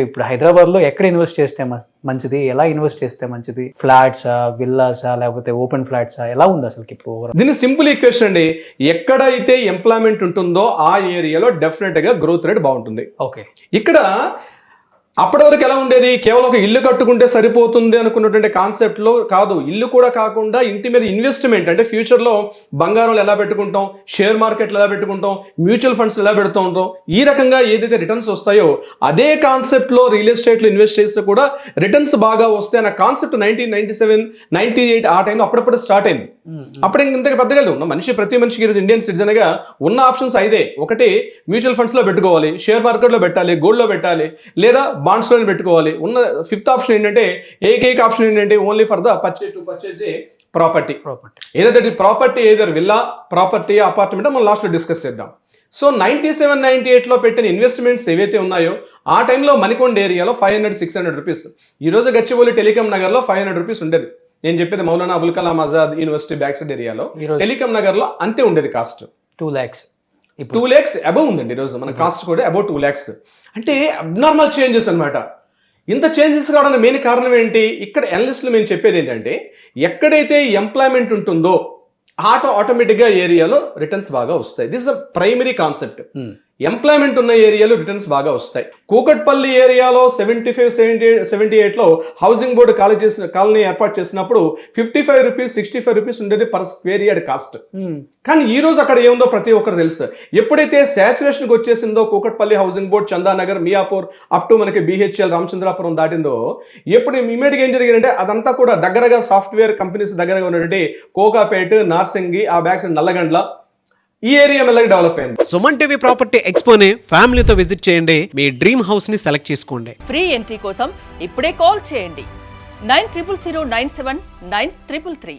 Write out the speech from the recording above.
ఇప్పుడు హైదరాబాద్లో ఎక్కడ ఇన్వెస్ట్ చేస్తే మంచిది, ఎలా ఇన్వెస్ట్ చేస్తే మంచిది? ఫ్లాట్సా, విల్లాసా, లేకపోతే ఓపెన్ ఫ్లాట్సా, ఎలా ఉంది అసలు ఇప్పుడు ఓవరాల్? దీని సింపుల్ ఈక్వేషన్ అండి. ఎక్కడైతే ఎంప్లాయ్మెంట్ ఉంటుందో ఆ ఏరియాలో డెఫినెట్గా గ్రోత్ రేట్ బాగుంటుంది. ఓకే. ఇక్కడ అప్పటి వరకు ఎలా ఉండేది, కేవలం ఒక ఇల్లు కట్టుకుంటే సరిపోతుంది అనుకున్నటువంటి కాన్సెప్ట్లో కాదు. ఇల్లు కూడా కాకుండా ఇంటి మీద ఇన్వెస్ట్మెంట్, అంటే ఫ్యూచర్లో బంగారంలో ఎలా పెట్టుకుంటాం, షేర్ మార్కెట్లు ఎలా పెట్టుకుంటాం, మ్యూచువల్ ఫండ్స్ ఎలా పెడుతూ ఉంటాం, ఈ రకంగా ఏదైతే రిటర్న్స్ వస్తాయో అదే కాన్సెప్ట్లో రియల్ ఎస్టేట్లో ఇన్వెస్ట్ చేస్తే కూడా రిటర్న్స్ బాగా వస్తాయి అన్న కాన్సెప్ట్ 1997, 98 ఆ టైంలో అప్పుడప్పుడు స్టార్ట్ అయింది. అప్పుడు ఇంతగా పెద్దగా ఉన్న ప్రతి మనిషికి ఈరోజు ఇండియన్ సిటిజన్గా ఉన్న ఆప్షన్స్ ఐదే. ఒకటి మ్యూచువల్ ఫండ్స్లో పెట్టుకోవాలి, షేర్ మార్కెట్లో పెట్టాలి, గోల్డ్లో పెట్టాలి, లేదా బాండ్స్లో పెట్టుకోవాలి. ఉన్న ఫిఫ్త్ ఆప్షన్ ఏంటంటే, ఏకైక ఆప్షన్ ఏంటంటే only for the purchase a property. ఏదైతే property either villa, property, apartment మనం లాస్ట్లో డిస్కస్ చేద్దాం. సో 97, 98లో పెట్టిన ఇన్వెస్ట్మెంట్స్ ఏవైతే ఉన్నాయో ఆ టైంలో మణికొండ ఏరియాలో 500-600 రూపీస్. ఈరోజు గచ్చిబౌలి టెలికాం నగర్లో 500 రూపీస్ ఉండేది. నేను చెప్పేది Maulana Abul Kalam Azad university back side ఏరియాలో టెలికాం నగర్లో అంతే ఉండేది కాస్ట్. 2 lakhs 2 lakhs అబవ్ ఉందండి ఈరోజు మన కాస్ట్ కూడా అబౌట్ 2 lakhs. అంటే అబ్నార్మల్ చేంజెస్ అనమాట. ఇంత చేంజెస్ కావడానికి మెయిన్ కారణం ఏంటి? ఇక్కడ అనలిస్టులు మేము చెప్పేది ఏంటంటే, ఎక్కడైతే ఎంప్లాయ్మెంట్ ఉంటుందో ఆటోమేటిక్గా ఏరియాలో రిటర్న్స్ బాగా వస్తాయి. This is the primary concept. Employment ఉన్న ఏరియాలో రిటర్న్స్ బాగా వస్తాయి. కూకట్పల్లి ఏరియాలో 75-78లో హౌసింగ్ బోర్డు కాలనీ ఏర్పాటు చేసినప్పుడు 55 రూపీస్, 65 రూపీస్ ఉండేది పర్ స్క్వేర్ యార్డ్ కాస్ట్. కానీ ఈ రోజు అక్కడ ఏముందో ప్రతి ఒక్కరు తెలుసు. ఎప్పుడైతే శాచురేషన్కి వచ్చేసిందో Kukatpally housing board, Chandanagar, Miyapur up to మనకి BHL రామచంద్రాపురం దాటిందో, ఎప్పుడు ఇమీడియట్గా ఏం జరిగిందంటే అదంతా కూడా దగ్గరగా సాఫ్ట్వేర్ కంపెనీస్ దగ్గరగా ఉన్నటువంటి కోకాపేట్, నార్సింగి, ఆ బ్యాక్ సైడ్ నల్లగండ్ల ఈ ఏరియా మెల్లగా డెవలప్ అయింది. సుమన్ టీవీ ప్రాపర్టీ ఎక్స్పోని ఫ్యామిలీతో విజిట్ చేయండి. మీ డ్రీమ్ హౌస్ ని సెలెక్ట్ చేసుకోండి. ఫ్రీ ఎంట్రీ కోసం ఇప్పుడే కాల్ చేయండి 9000979333.